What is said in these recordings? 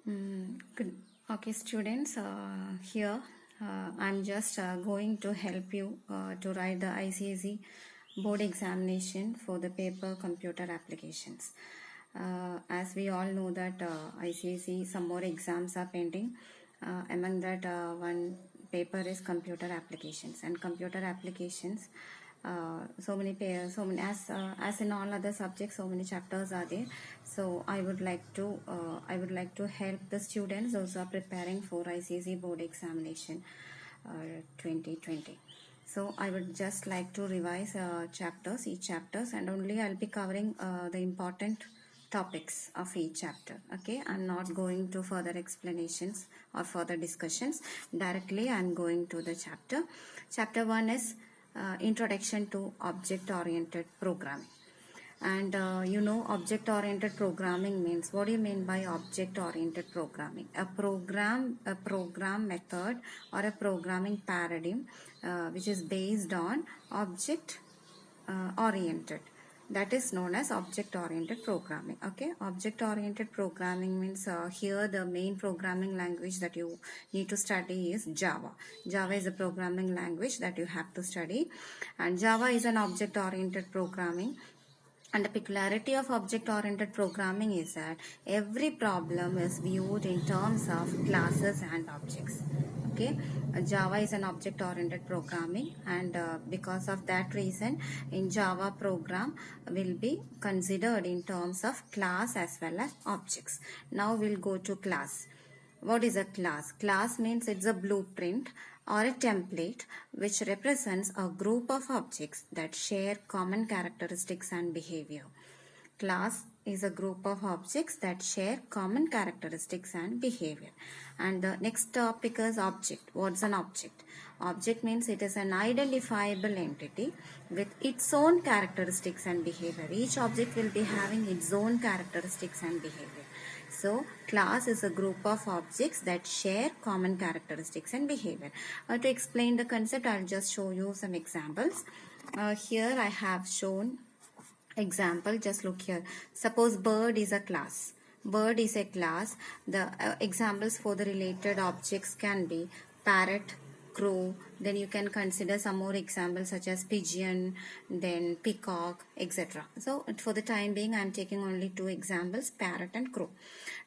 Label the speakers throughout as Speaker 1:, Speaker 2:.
Speaker 1: Good. Okay, students, here I'm just going to help you to write the ICSE board examination for the paper computer applications. As we all know that ICSE, some more exams are pending. Among that, one paper is computer applications, and computer applications so many pairs, so many as in all other subjects, so many chapters are there. So I would like to help the students those who are preparing for ICSE board examination 2020. So I would just like to revise each chapters, and only I'll be covering the important topics of each chapter. Okay, I'm not going to further explanations or further discussions. Directly I'm going to the chapter. Chapter 1 is Introduction to Object Oriented Programming. And object oriented programming means, what do you mean by object oriented programming? A program method or a programming paradigm which is based on object oriented, that is known as object oriented programming. Okay, object oriented programming means here the main programming language that you need to study is Java. Java is a programming language that you have to study, and Java is an object oriented programming. And the peculiarity of object-oriented programming is that every problem is viewed in terms of classes and objects. Okay, Java is an object-oriented programming, and because of that reason, in Java program will be considered in terms of class as well as objects. Now we'll go to class. What is a class? Class means it's a blueprint or a template which represents a group of objects that share common characteristics and behavior. Class is a group of objects that share common characteristics and behavior. And the next topic is object. What's an object? Object means it is an identifiable entity with its own characteristics and behavior. Each object will be having its own characteristics and behavior. So, class is a group of objects that share common characteristics and behavior. To explain the concept, I'll just show you some examples. Here I have shown example. Just look here. Suppose bird is a class. Bird is a class. The examples for the related objects can be parrot, crow. Then you can consider some more examples such as pigeon, then peacock, etc. So for the time being I am taking only two examples, parrot and crow.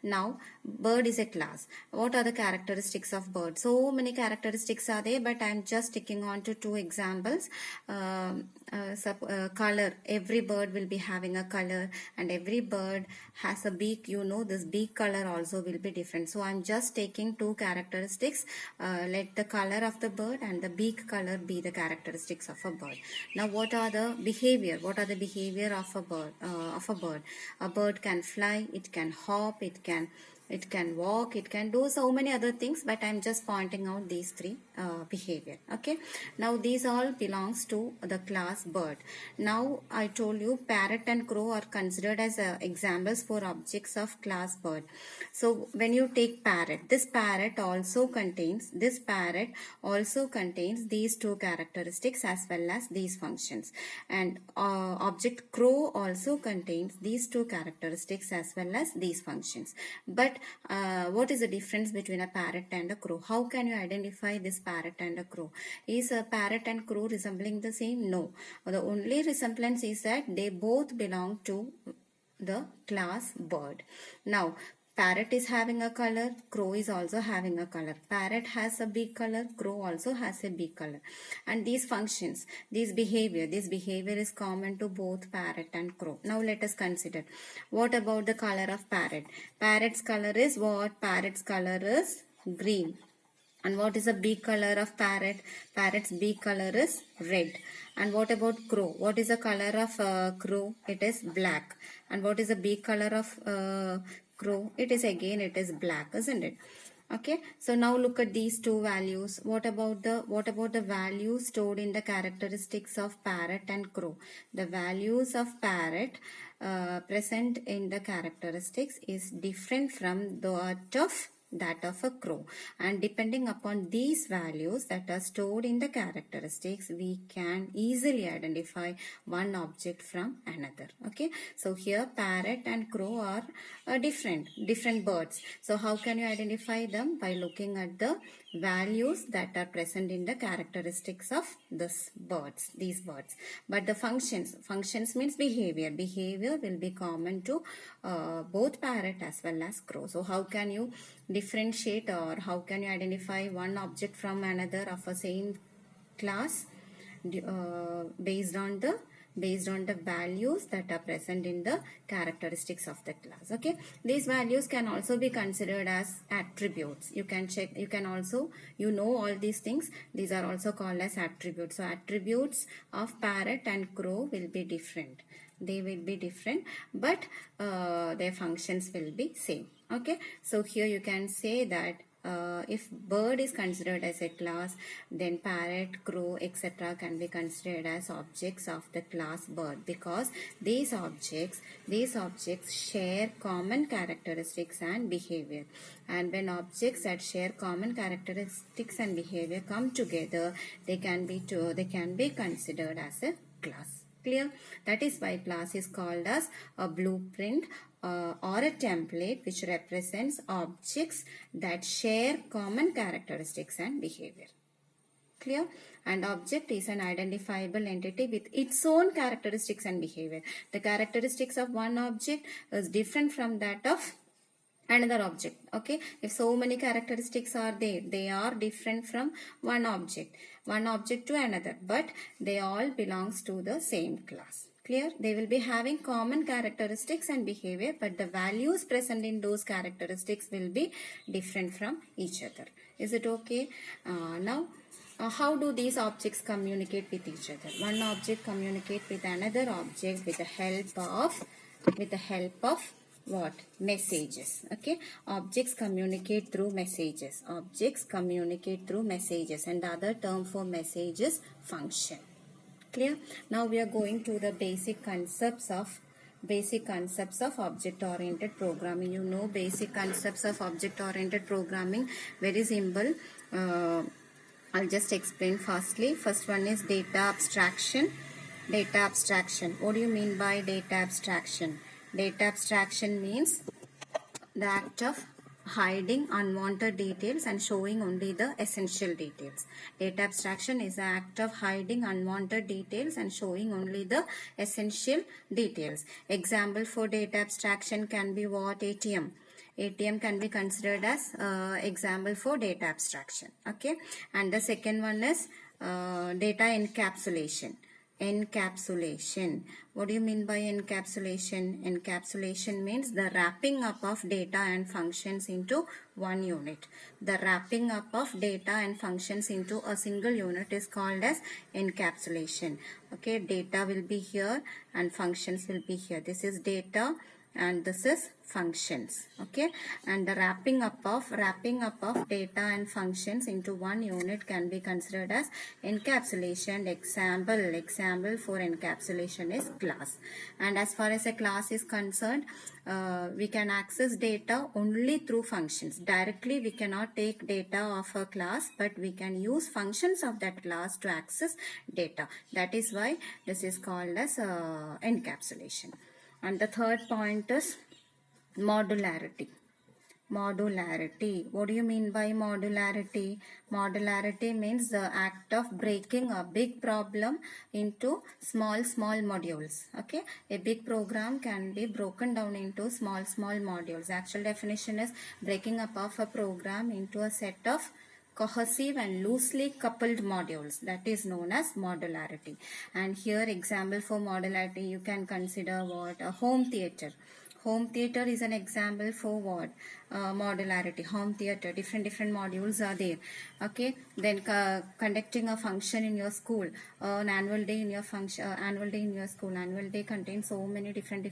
Speaker 1: Now bird is a class. What are the characteristics of bird? So many characteristics are there, but I am just sticking on to two examples. Color. Every bird will be having a color, and every bird has a beak. You know, this beak color also will be different. So I am just taking two characteristics. Let the color of the bird and the beak color be the characteristics of a bird. Now what are the behavior? What are the behavior of a bird? A bird can fly, it can hop, it can walk, it can do so many other things, but I'm just pointing out these three behavior. Okay, now these all belongs to the class bird. Now I told you parrot and crow are considered as examples for objects of class bird. So when you take parrot, this parrot also contains these two characteristics as well as these functions, and object crow also contains these two characteristics as well as these functions. But what is the difference between a parrot and a crow? How can you identify this parrot and a crow? Is a parrot and crow resembling the same? No. The only resemblance is that they both belong to the class bird. Now parrot is having a color, crow is also having a color. Parrot has a big color, crow also has a big color. And these functions, this behavior is common to both parrot and crow. Now let us consider. What about the color of parrot? Parrot's color is what? Parrot's color is green. And what is the beak color of parrot? Parrot's beak color is red. And what about crow? What is the color of crow? It is black. And what is the beak color of crow? It is black, isn't it? Okay, so now look at these two values. What about the values stored in the characteristics of parrot and crow? The values of parrot present in the characteristics is different from that of that of a crow. And depending upon these values that are stored in the characteristics, we can easily identify one object from another. Okay, so here parrot and crow are different birds. So how can you identify them? By looking at the values that are present in the characteristics of these birds. But the functions means behavior will be common to both parrot as well as crow. So how can you differentiate, or how can you identify one object from another of a same class? Based on the values that are present in the characteristics of the class. Okay, these values can also be considered as attributes. You can check, you can also, all these things, these are also called as attributes. So attributes of parrot and crow will be different. They will be different, but their functions will be same. Okay, so here you can say that if bird is considered as a class, then parrot, crow, etc. can be considered as objects of the class bird, because these objects share common characteristics and behavior. And when objects that share common characteristics and behavior come together, they can be considered as a class. Clear? That is why class is called as a blueprint or a template which represents objects that share common characteristics and behavior. Clear? And object is an identifiable entity with its own characteristics and behavior. The characteristics of one object is different from that of another object. Okay, if so many characteristics are there, they are different from one object to another, but they all belongs to the same class. Clear? They will be having common characteristics and behavior, but the values present in those characteristics will be different from each other. Is it okay? Now how do these objects communicate with each other? One object communicates with another object with the help of what? Messages. Okay, objects communicate through messages. And the other term for messages, function. Clear? Now we are going to the basic concepts of object-oriented programming. You know basic concepts of object-oriented programming, very simple. I'll just explain firstly. First one is data abstraction. What do you mean by data abstraction? Data abstraction means the act of hiding unwanted details and showing only the essential details. Data abstraction is the act of hiding unwanted details and showing only the essential details. Example for data abstraction can be what? ATM. ATM can be considered as example for data abstraction. Okay, and the second one is data encapsulation. What do you mean by encapsulation? Encapsulation means the wrapping up of data and functions into one unit. The wrapping up of data and functions into a single unit is called as encapsulation. Okay, data will be here and functions will be here. This is data and this is functions. Okay, and the wrapping up of data and functions into one unit can be considered as encapsulation. Example for encapsulation is class. And as far as a class is concerned, we can access data only through functions. Directly we cannot take data of a class, but we can use functions of that class to access data. That is why this is called as encapsulation. And the third point is modularity. What do you mean by modularity? Modularity means the act of breaking a big problem into small modules. Okay, a big program can be broken down into small modules. Actual definition is breaking up of a program into a set of cohesive and loosely coupled modules. That is known as modularity. And here example for modularity, you can consider what? A home theater. Home theater is an example for what? Modularity. Home theater, different modules are there. Okay, then conducting a function in your school, an annual day in your function, annual day contains so many different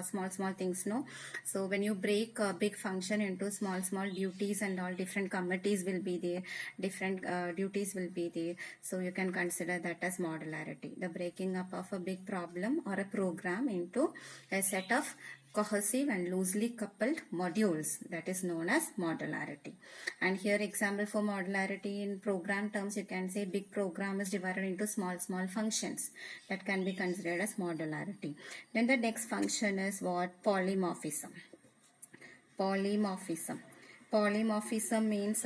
Speaker 1: small things, no? So when you break a big function into small duties, and all different committees will be there, different duties will be there, so you can consider that as modularity. The breaking up of a big problem or a program into a set of cohesive and loosely coupled modules, that is known as modularity. And here example for modularity in program terms, you can say big program is divided into small functions, that can be considered as modularity. Then the next function is what? Polymorphism. Polymorphism means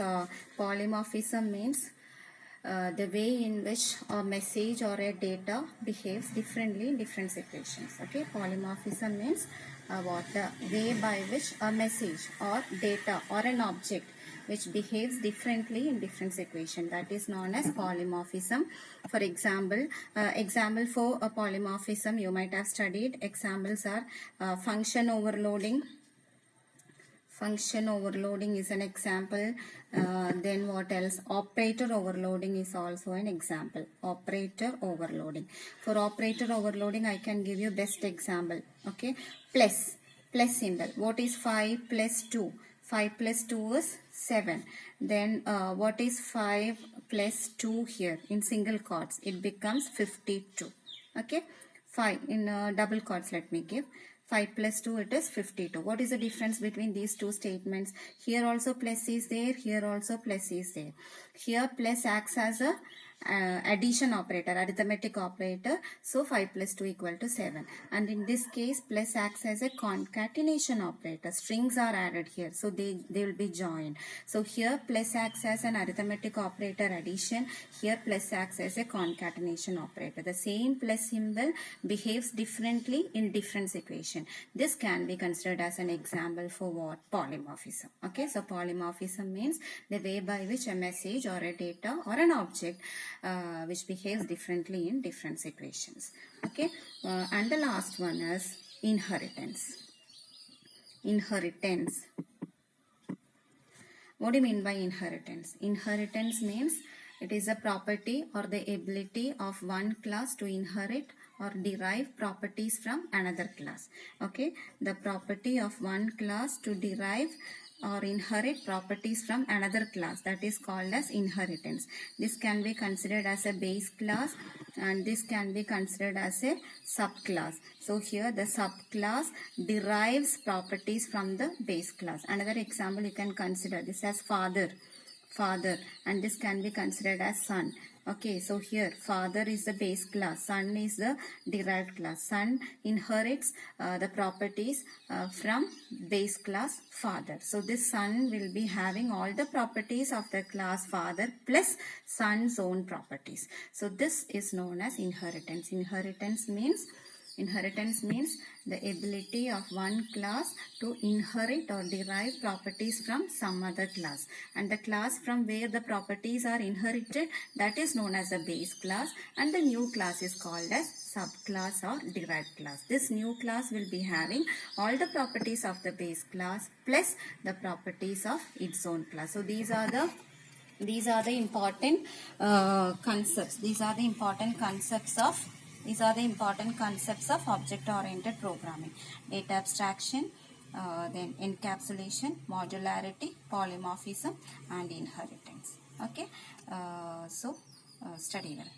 Speaker 1: the way in which a message or a data behaves differently in different situations. Okay, polymorphism means the way by which a message or data or an object which behaves differently in different situations, that is known as polymorphism. For example, for a polymorphism you might have studied. Examples are function overloading. Function overloading is an example. Then what else? Operator overloading is also an example. Operator overloading. For operator overloading, I can give you best example. Okay, plus symbol. What is 5 plus 2? 5 plus 2 is 7. Then what is 5 plus 2 here in single quotes? It becomes 52. Okay, 5 in double quotes. Let me give. 5 plus 2, it is 52. What is the difference between these two statements? Here also plus is there, here also plus is there. Here plus acts as a addition operator, arithmetic operator. So 5 plus 2 equal to 7. And in this case, plus acts as a concatenation operator. Strings are added here, so they will be joined. So here plus acts as an arithmetic operator addition. Here plus acts as a concatenation operator. The same plus symbol behaves differently in different situations. This can be considered as an example for what? Polymorphism. Okay, so polymorphism means the way by which a message or a data or an object which behaves differently in different situations. Okay, and the last one is inheritance. Inheritance. What do you mean by inheritance? Inheritance means it is a property or the ability of one class to inherit or derive properties from another class. Okay, the property of one class to derive or inherit properties from another class, that is called as inheritance. This can be considered as a base class and this can be considered as a subclass. So here the subclass derives properties from the base class. Another example you can consider this as father, and this can be considered as son. Okay, so here father is the base class, son is the derived class. Son inherits the properties from base class father. So this son will be having all the properties of the class father plus son's own properties. So this is known as inheritance. Inheritance means the ability of one class to inherit or derive properties from some other class. And the class from where the properties are inherited, that is known as a base class, and the new class is called as subclass or derived class. This new class will be having all the properties of the base class plus the properties of its own class. So these are the important concepts. These are the important concepts of object-oriented programming: data abstraction, then encapsulation, modularity, polymorphism, and inheritance. Okay, so study well.